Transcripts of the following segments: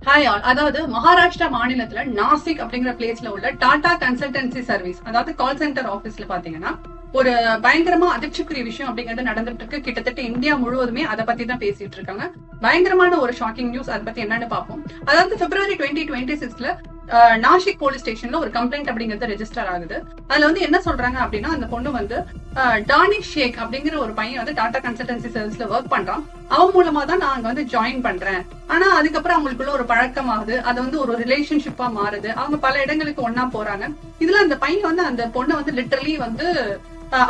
Hi all. அதாவது மகாராஷ்டிரா மாநிலத்துல நாசிக் அப்படிங்கிற பிளேஸ்ல உள்ள டாடா கன்சல்டன்சி சர்வீஸ், அதாவது கால் சென்டர் ஆபீஸ்ல பாத்தீங்கன்னா ஒரு பயங்கரமா அதிர்ச்சிக்குரிய விஷயம் அப்படிங்கிறது நடந்துட்டு இருக்கு. கிட்டத்தட்ட இந்தியா முழுவதுமே அதை பத்தி தான் பேசிட்டு இருக்காங்க. பயங்கரமான ஒரு ஷாக்கிங் நியூஸ். அதை பத்தி என்னன்னு பார்ப்போம். அதாவது பிப்ரவரி 2026ல நாசிக் போலீஸ் ஸ்டேஷன்ல ஒரு கம்ப்ளைண்ட் அப்படிங்கிறது ரெஜிஸ்டர் ஆகுது. அதுல வந்து என்ன சொல்றாங்க அப்படின்னா, அந்த பொண்ணு வந்து டானிஷ் ஷேக் அப்படிங்கிற ஒரு பையன் வந்து டாடா கன்சல்டன்சி சர்வீஸ்ல ஒர்க் பண்றான். அவன் மூலமா தான் நான் அங்க வந்து ஜாயின் பண்றேன். ஆனா அதுக்கப்புறம் அவங்களுக்குள்ள ஒரு பழக்கம் ஆகுது. அது வந்து ஒரு ரிலேஷன்ஷிப்பா மாறுது. அவங்க பல இடங்களுக்கு ஒன்னா போறாங்க. இதுல அந்த பையன் வந்து அந்த பொண்ணை வந்து லிட்டரலி வந்து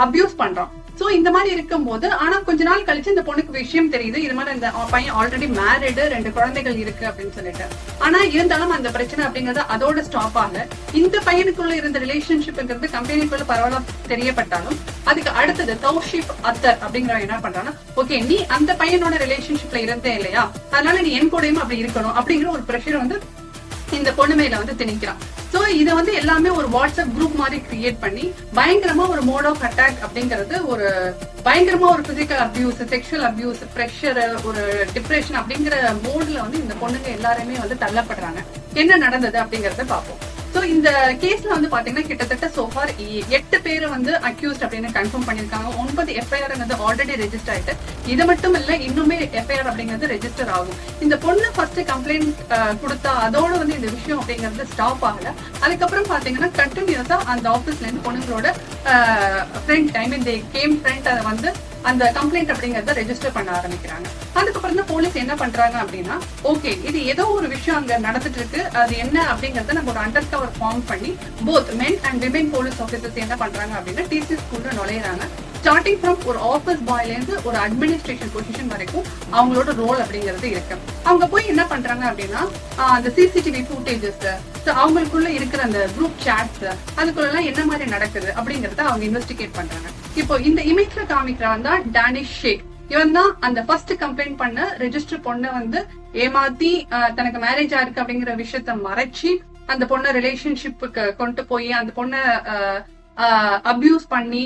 அபியூஸ் பண்றான். சோ இந்த மாதிரி இருக்கும்போது, ஆனா கொஞ்ச நாள் கழிச்சு இந்த பொண்ணுக்கு விஷயம் தெரியுது. இது மாதிரி இந்த பையன் ஆல்ரெடி மேரிடு, 2 குழந்தைகள் இருக்கு அப்படின்னு சொல்லிட்டு. ஆனா இருந்தாலும் அந்த பிரச்சனை அப்படிங்கறது அதோட ஸ்டாப் ஆகல. இந்த பையனுக்குள்ள இருந்த ரிலேஷன்ஷிப்ங்கிறது கம்பெனிக்குள்ள பரவாயில்ல தெரியப்பட்டாலும், அதுக்கு அடுத்தது தௌஷிப் அத்தர் அப்படிங்கிறவன் என்ன பண்றான்னா, ஓகே நீ அந்த பையனோட ரிலேஷன்ஷிப்ல இருந்தே இல்லையா, அதனால நீ என் கூடயும் அப்படி இருக்கணும் அப்படிங்கிற ஒரு ப்ரெஷர் வந்து இந்த பொண்ணு மேல வந்து திணிக்கிறான். சோ இதை வந்து எல்லாமே ஒரு வாட்ஸ்அப் குரூப் மாதிரி கிரியேட் பண்ணி பயங்கரமா ஒரு மோட் ஆஃப் அட்டாக் அப்படிங்கிறது, ஒரு பயங்கரமா ஒரு physical abuse, sexual abuse, pressure, ஒரு டிப்ரெஷன் அப்படிங்கிற மோட்ல வந்து இந்த பொண்ணுங்க எல்லாருமே வந்து தள்ளப்படுறாங்க. என்ன நடந்தது அப்படிங்கறத பார்ப்போம். சோ இந்த கேஸ்ல வந்து பாத்தீங்கன்னா கிட்டத்தட்ட சோஃபார் 8 பேரை வந்து அக்யூஸ்ட் அப்படின்னு கன்ஃபார்ம் பண்ணிருக்காங்க. 9 எஃப்ஐஆர் வந்து ஆல்ரெடி ரெஜிஸ்டர் ஆயிட்டு, இது மட்டும் இல்ல இன்னுமே எஃப்ஐஆர் அப்படிங்கிறது ரெஜிஸ்டர் ஆகும். இந்த பொண்ணு ஃபர்ஸ்ட் கம்ப்ளைண்ட் கொடுத்தா அதோட வந்து இந்த விஷயம் அப்படிங்கிறது ஸ்டாப் ஆகல. அதுக்கப்புறம் பாத்தீங்கன்னா கண்டினியூஸா அந்த ஆபீஸ்ல இருந்து பொண்ணுங்களோட friend, I mean they came friend, அதை வந்து அந்த கம்ப்ளைண்ட் அப்படிங்கறத ரெஜிஸ்டர் பண்ண ஆரம்பிக்கிறாங்க. அதுக்கப்புறம் தான் போலீஸ் என்ன பண்றாங்க அப்படின்னா, ஓகே இது ஏதோ ஒரு விஷயம் அங்க நடந்துட்டு இருக்கு, அது என்ன அப்படிங்கறத நம்ம ஒரு அண்டர் கவர் ஃபார்ம் பண்ணி both men and women police officers என்ன பண்றாங்க அப்படின்னா டிசி ஸ்கூல்ல நுழையிறாங்க. ஸ்டார்டிங் ஃப்ரம் ஒரு ஆபீஸ் பாய்ல இருந்து ஒரு அட்மினிஸ்ட்ரேஷன் பொசிஷன் வரைக்கும் அவங்களோட ரோல் அப்படிங்கிறது இருக்கு. அவங்க போய் என்ன பண்றாங்க அப்படின்னா, அந்த சிசிடிவி ஃபுட்டேஜஸ், அவங்களுக்குள்ள இருக்கிற அந்த குரூப் சாட்ஸ், அதுக்குள்ள என்ன மாதிரி நடக்குது அப்படிங்கறத அவங்க இன்வெஸ்டிகேட் பண்றாங்க. இப்போ இந்த இமேஜ்ல காமிக்கிறவன் தான் டானிஷ் ஷேக். இவன் தான் அந்த ஃபர்ஸ்ட் கம்ப்ளைண்ட் பண்ண ரெஜிஸ்டர் பொண்ணை வந்து ஏமாத்தி தனக்கு மேரேஜ் ஆயிருக்கு அப்படிங்கிற விஷயத்த மறைச்சி அந்த பொண்ணை ரிலேஷன்ஷிப்புக்கு கொண்டு போய் அந்த பொண்ணை அபியூஸ் பண்ணி,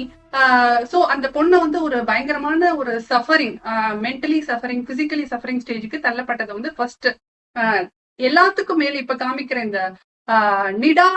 சோ அந்த பொண்ணை வந்து ஒரு பயங்கரமான ஒரு suffering, mentally suffering, physically suffering ஸ்டேஜுக்கு தள்ளப்பட்டது வந்து ஃபர்ஸ்ட். எல்லாத்துக்கும் மேல இப்ப காமிக்கிற இந்த நிடா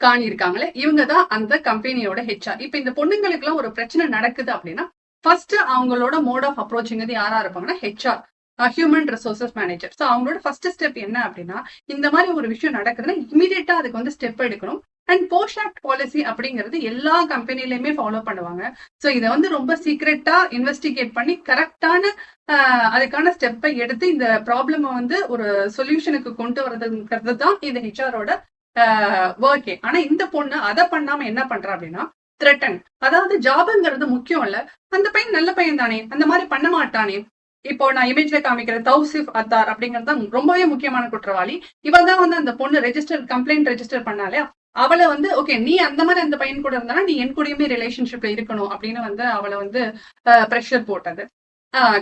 காணி இருக்காங்களே, இவங்கதான் அந்த கம்பெனியோட ஹெச்ஆர். இப்ப இந்த பொண்ணுங்களுக்கு எல்லாம் ஒரு பிரச்சனை நடக்குது அப்படின்னா ஃபர்ஸ்ட் அவங்களோட மோட் ஆஃப் அப்ரோச்சிங் யாரா இருப்பாங்கன்னா HR, human resources manager. So அவங்களோட ஃபர்ஸ்ட் ஸ்டெப் என்ன அப்படின்னா, இந்த மாதிரி ஒரு விஷயம் நடக்குதுன்னா இமீடியட்டா அதுக்கு வந்து ஸ்டெப் எடுக்கணும். அண்ட் போஸ்ட் ஆக்ட் பாலிசி அப்படிங்கிறது எல்லா கம்பெனிலையுமே ஃபாலோ பண்ணுவாங்க. ஸோ இதை வந்து ரொம்ப சீக்ரெட்டா இன்வெஸ்டிகேட் பண்ணி கரெக்டான அதுக்கான ஸ்டெப்பை எடுத்து இந்த ப்ராப்ளம் வந்து ஒரு சொல்யூஷனுக்கு கொண்டு வரதுங்கிறது தான் இந்த ஹெச்ஆரோட ஒர்க்கே. ஆனா இந்த பொண்ணு அதை பண்ணாம என்ன பண்றா அப்படின்னா த்ரெட்டன், அதாவது ஜாப்ங்கிறது முக்கியம் இல்ல, அந்த பையன் நல்ல பையன் தானே, அந்த மாதிரி பண்ண மாட்டானே. இப்போ நான் இமேஜ்ல காமிக்கிற தௌசிப் அத்தார் அப்படிங்கிறது தான் ரொம்பவே முக்கியமான குற்றவாளி. இவன் தான் வந்து அந்த பொண்ணு கம்ப்ளைண்ட் ரெஜிஸ்டர் பண்ணாலே, அவளை வந்து ஓகே நீ அந்த மாதிரி அந்த பையன் கூட இருந்தா நீ என் கூடயுமே ரிலேஷன்ஷிப்ல இருக்கணும் அப்படின்னு வந்து அவளை வந்து ப்ரெஷர் போட்டது.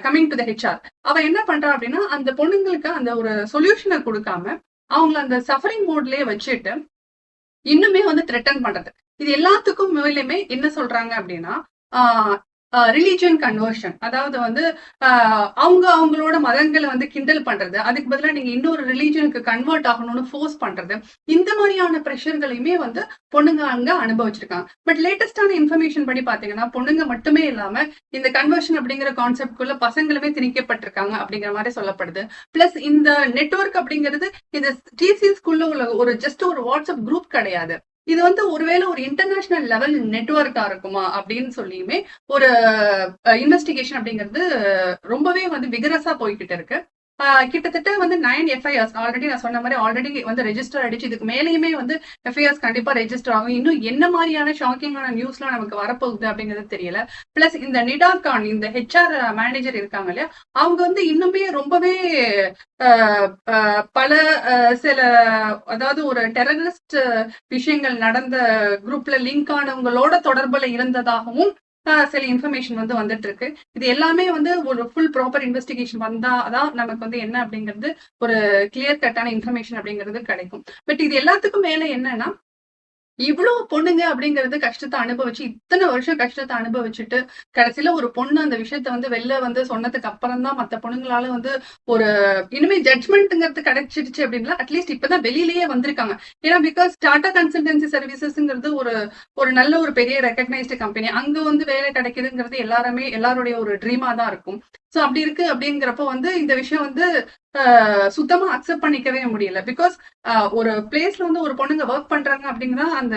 கமிங் டு த ஹெச்ஆர், அவ என்ன பண்றா அப்படின்னா அந்த பொண்ணுங்களுக்கு அந்த ஒரு சொல்யூஷனை கொடுக்காம அவங்கள அந்த சஃபரிங் மோட்லயே வச்சுட்டு இன்னுமே வந்து த்ரெட்டன் பண்றது. இது எல்லாத்துக்கும் மேலுமே என்ன சொல்றாங்க அப்படின்னா ரிலீஜியன் கன்வர்ஷன், அதாவது வந்து அவங்களோட மதங்களை வந்து கிண்டல் பண்றது, அதுக்கு பதிலாக நீங்க இன்னொரு ரிலீஜனுக்கு கன்வெர்ட் ஆகணும்னு ஃபோர்ஸ் பண்றது, இந்த மாதிரியான ப்ரெஷர்களையுமே வந்து பொண்ணுங்க அங்க அனுபவிச்சிருக்காங்க. பட் லேட்டஸ்டான இன்ஃபர்மேஷன் படி பாத்தீங்கன்னா பொண்ணுங்க மட்டுமே இல்லாம இந்த கன்வர்ஷன் அப்படிங்கிற கான்செப்ட்குள்ள பசங்களுமே திணிக்கப்பட்டிருக்காங்க அப்படிங்கிற மாதிரி சொல்லப்படுது. பிளஸ் இந்த நெட்வொர்க் அப்படிங்கிறது இது டிசி ஸ்கூல்ல உள்ள ஒரு ஜஸ்ட் ஒரு வாட்ஸ்அப் குரூப் கிடையாது. இது வந்து ஒருவேளை ஒரு இன்டர்நேஷனல் லெவல் நெட்வொர்க்கா இருக்குமா அப்படின்னு சொல்லியுமே ஒரு இன்வெஸ்டிகேஷன் அப்படிங்கிறது ரொம்பவே வந்து விகரஸா போய்கிட்டு இருக்கு. கிட்டத்தட்ட வந்து 9 எஃப்ஐஆர்ஸ் ஆல்ரெடி நான் சொன்ன மாதிரி ஆல்ரெடி வந்து ரெஜிஸ்டர் ஆயிடுச்சு. இதுக்கு மேலேயுமே வந்து எஃப்ஐஆர்ஸ் கண்டிப்பா ரெஜிஸ்டர் ஆகும். இன்னும் என்ன மாதிரியான ஷாக்கிங்கான நியூஸ்லாம் நமக்கு வரப்போகுது அப்படிங்கிறது தெரியல. பிளஸ் இந்த நிடா கான், இந்த ஹெச்ஆர் மேனேஜர் இருக்காங்க இல்லையா, அவங்க வந்து இன்னுமே ரொம்பவே பல சில, அதாவது ஒரு டெரரிஸ்ட் விஷயங்கள் நடந்த குரூப்ல லிங்க் ஆனவங்களோட தொடர்புல இருந்ததாகவும் சில இன்ஃபர்மேஷன் வந்து வந்துட்டு இருக்கு. இது எல்லாமே வந்து ஒரு ஃபுல் ப்ராப்பர் இன்வெஸ்டிகேஷன் வந்தா அதான் நமக்கு வந்து என்ன அப்படிங்கிறது ஒரு கிளியர் கட்டான இன்ஃபர்மேஷன் அப்படிங்கிறது கிடைக்கும். பட் இது எல்லாத்துக்கும் மேல என்னன்னா இவ்வளவு பொண்ணுங்க அப்படிங்கிறது கஷ்டத்தை அனுபவிச்சு இத்தனை வருஷம் கஷ்டத்தை அனுபவிச்சுட்டு கடைசியில ஒரு பொண்ணு அந்த விஷயத்த வந்து வெளில வந்து சொன்னதுக்கு அப்புறம் தான் மத்த பொண்ணுங்களால வந்து ஒரு இனிமே ஜட்மெண்ட்ங்கிறது கிடைச்சிடுச்சு அப்படின்னா அட்லீஸ்ட் இப்பதான் வெளியிலேயே வந்திருக்காங்க. ஏன்னா பிகாஸ் டாடா கன்சல்டன்சி சர்வீசஸ்ங்கிறது ஒரு ஒரு நல்ல ஒரு பெரிய ரெகக்னைஸ்டு கம்பெனி. அங்க வந்து வேலை கிடைக்குதுங்கிறது எல்லாருடைய ஒரு ட்ரீமா தான் இருக்கும். சோ அப்படி இருக்கு அப்படிங்கிறப்போ வந்து இந்த விஷயம் வந்து சுத்தமா அக்செப்ட் பண்ணிக்கவே முடியல. பிகாஸ் ஒரு பிளேஸ்ல வந்து ஒரு பொண்ணுங்க ஒர்க் பண்றாங்க அப்படிங்கன்னா அந்த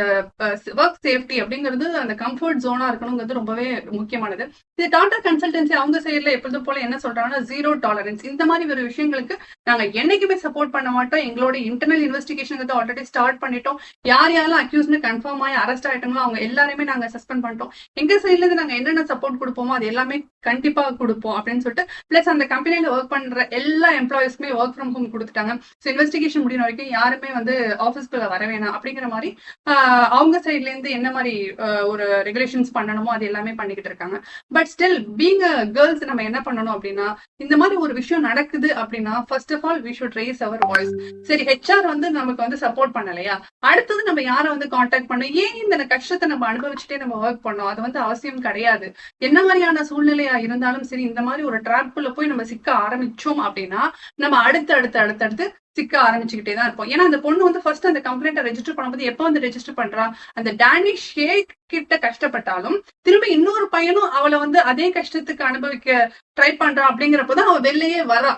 ஒர்க் சேஃப்டி அப்படிங்கிறது அந்த கம்ஃபர்ட் ஜோனா இருக்கணுங்கிறது ரொம்பவே முக்கியமானது. இது டாடா கன்சல்டன்சி அவங்க சைட்ல எப்பொழுதும் போல என்ன சொல்றாங்கன்னா ஜீரோ டாலரன்ஸ். இந்த மாதிரி ஒரு விஷயங்களுக்கு நாங்க என்னைக்குமே சப்போர்ட் பண்ண மாட்டோம். எங்களோட இன்டர்னல் இன்வெஸ்டிகேஷன் ஆல்ரெடி ஸ்டார்ட் பண்ணிட்டோம். யார் யாரெல்லாம் அக்யூஸ்னு கன்ஃபார்ம் ஆகி அரெஸ்ட் ஆயிட்டாங்களோ அவங்க எல்லாருமே நாங்க சஸ்பெண்ட் பண்ணிட்டோம். எங்க சைட்ல இருந்து நாங்க என்னென்ன சப்போர்ட் கொடுப்போமோ அது எல்லாமே கண்டிப்பா கொடுப்போம் அப்படின்னு சொல்லிட்டு பிளஸ் அந்த கம்பெனில ஒர்க் பண்ற எல்லா எம்ப்ளாயிஸ்க்குமே ஒர்க் ஃப்ரம் ஹோம் கொடுத்துட்டாங்க. ஸோ இன்வெஸ்டிகேஷன் முடிகிற வரைக்கும் யாருமே வந்து ஆஃபீஸ்க்குள்ள வர வேணாம் அப்படிங்கிற மாதிரி அவங்க சைட்ல இருந்து என்ன மாதிரி ஒரு ரெகுலேஷன்ஸ் பண்ணணுமோ அது எல்லாமே பண்ணிக்கிட்டு இருக்காங்க. But still being a girls நம்ம என்ன பண்ணணும் அப்படின்னா இந்த மாதிரி ஒரு விஷயம் நடக்குது அப்படின்னா first of all we should raise our voice. சரி ஹெச்ஆர் வந்து நமக்கு வந்து சப்போர்ட் பண்ணலையா, அடுத்தது நம்ம யாரை வந்து கான்டாக்ட் பண்ணோம், ஏன் இந்த கஷ்டத்தை நம்ம அனுபவிச்சுட்டே நம்ம ஒர்க் பண்ணோம், அது வந்து அவசியம் கிடையாது. என்ன மாதிரியான சூழ்நிலையா இருந்தாலும் சரி இந்த மாதிரி ஒரு ட்ராப்குள்ள போய் நம்ம சிக்க ஆரம்பிச்சோம் அப்படின்னா நம்ம அடுத்து சிக்க ஆரம்பிச்சுக்கிட்டே தான் இருப்போம். ஏன்னா அந்த பொண்ணு வந்து ஃபர்ஸ்ட் அந்த கம்ப்ளைண்ட்டை ரெஜிஸ்டர் பண்ணும்போது எப்போ வந்து ரெஜிஸ்டர் பண்றா, அந்த டேனிஷ் ஷேக் கிட்ட கஷ்டப்பட்டாலும் திரும்ப இன்னொரு பையனும் அவளை வந்து அதே கஷ்டத்துக்கு அனுபவிக்க ட்ரை பண்றா அப்படிங்கிறப்பதான் அவ வெளியே வரா.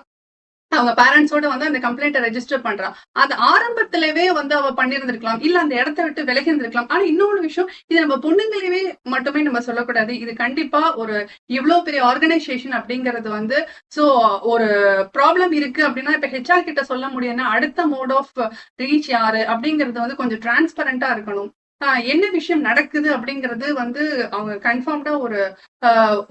அவங்க பேரண்ட்ஸோட வந்து அந்த கம்ப்ளைண்ட்டை ரெஜிஸ்டர் பண்றான். அது ஆரம்பத்திலவே வந்து அவ பண்ணிருந்திருக்கலாம், இல்ல அந்த இடத்த விட்டு விலகி இருந்திருக்கலாம். ஆனா இன்னொரு விஷயம், இது நம்ம பொண்ணுங்களையே மட்டுமே நம்ம சொல்லக்கூடாது. இது கண்டிப்பா ஒரு இவ்வளவு பெரிய ஆர்கனைசேஷன் அப்படிங்கிறது வந்து சோ ஒரு ப்ராப்ளம் இருக்கு அப்படின்னா இப்ப ஹெச்ஆர் கிட்ட சொல்ல முடியும்னா அடுத்த மோட் ஆஃப் ரீச் யாரு அப்படிங்கிறது வந்து கொஞ்சம் டிரான்ஸ்பரண்டா இருக்கணும். என்ன விஷயம் நடக்குது அப்படிங்கிறது வந்து அவங்க கன்ஃபார்ம்டா ஒரு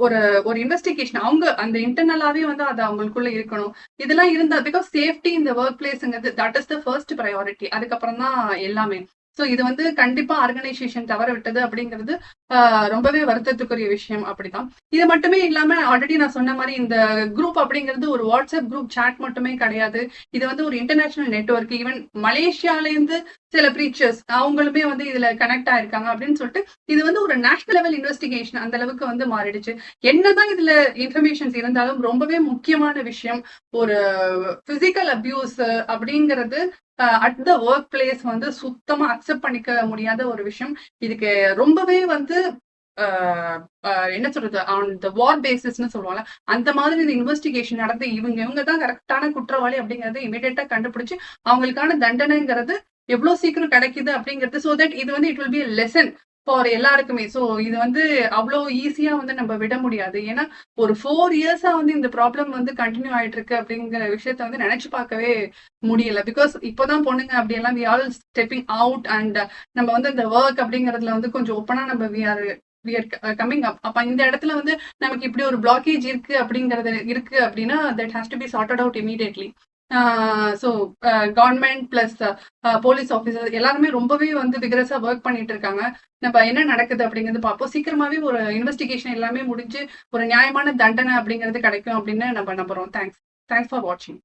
ஒரு ஒரு இன்வெஸ்டிகேஷன் அவங்க அந்த இன்டர்னலாவே வந்து அது அவங்களுக்குள்ள இருக்கணும். இதெல்லாம் இருந்தா பிகாஸ் சேஃப்டி இந்த ஒர்க் பிளேஸ்ங்கிறது that is the first priority. அதுக்கப்புறம் தான் எல்லாமே. சோ இது வந்து கண்டிப்பா ஆர்கனைசேஷன் தவற விட்டது அப்படிங்கிறது ரொம்பவே வருத்தத்துக்குரிய விஷயம். அப்படிதான். இது மட்டுமே இல்லாம ஆல்ரெடி நான் சொன்ன மாதிரி இந்த குரூப் அப்படிங்கிறது ஒரு வாட்ஸ்அப் குரூப் சாட் மட்டுமே கிடையாது. இது வந்து ஒரு இன்டர்நேஷனல் நெட்வொர்க். ஈவன் மலேசியால இருந்து சில பிரீச்சர்ஸ் அவங்களுமே வந்து இதுல கனெக்ட் ஆயிருக்காங்க அப்படின்னு சொல்லிட்டு இது வந்து ஒரு நேஷனல் லெவல் இன்வெஸ்டிகேஷன் அந்த அளவுக்கு வந்து மாறிடுச்சு. என்னதான் இதுல இன்ஃபர்மேஷன்ஸ் இருந்தாலும் ரொம்பவே முக்கியமான விஷயம் ஒரு பிசிக்கல் அபியூஸ் அப்படிங்கிறது அட் த ஒர்க் பிளேஸ் வந்து சுத்தமா அக்செப்ட் பண்ணிக்க முடியாத ஒரு விஷயம். இதுக்கு ரொம்பவே வந்து என்ன சொல்றது ஆன் த வார் பேசிஸ்னு சொல்லுவாங்க. அந்த மாதிரி இந்த இன்வெஸ்டிகேஷன் நடந்து இவங்க தான் கரெக்டான குற்றவாளி அப்படிங்கறத இமீடியட்டா கண்டுபிடிச்சு அவங்களுக்கான தண்டனைங்கிறது எவ்வளவு சீக்கிரம் கிடைக்குது அப்படிங்கிறது சோ தட் இது வந்து it will be lesson for எல்லாருக்குமே. சோ இது வந்து அவ்வளவு ஈஸியா வந்து நம்ம விட முடியாது. ஏன்னா ஒரு 4 இயர்ஸா வந்து இந்த ப்ராப்ளம் வந்து கண்டினியூ ஆயிட்டு இருக்கு அப்படிங்கிற விஷயத்த வந்து நினைச்சு பார்க்கவே முடியல. பிகாஸ் இப்போதான் பொண்ணுங்க அப்படி எல்லாம் we all stepping out and நம்ம வந்து இந்த ஒர்க் அப்படிங்கறதுல வந்து கொஞ்சம் ஓப்பனா நம்ம வி ஆர் கம்மிங் அப். அப்ப இந்த இடத்துல வந்து நமக்கு இப்படி ஒரு பிளாக்கேஜ் இருக்கு அப்படிங்கறது இருக்கு அப்படின்னா that has to be sorted out immediately. So government plus police officer எல்லாருமே ரொம்பவே வந்து விகரஸா ஒர்க் பண்ணிட்டு இருக்காங்க. நம்ம என்ன நடக்குது அப்படிங்கிறது பார்ப்போம். சீக்கிரமாவே ஒரு இன்வெஸ்டிகேஷன் எல்லாமே முடிஞ்சு ஒரு நியாயமான தண்டனை அப்படிங்கிறது கிடைக்கும் அப்படின்னு நம்ம நம்புறோம். தேங்க்ஸ் ஃபார் வாட்சிங்.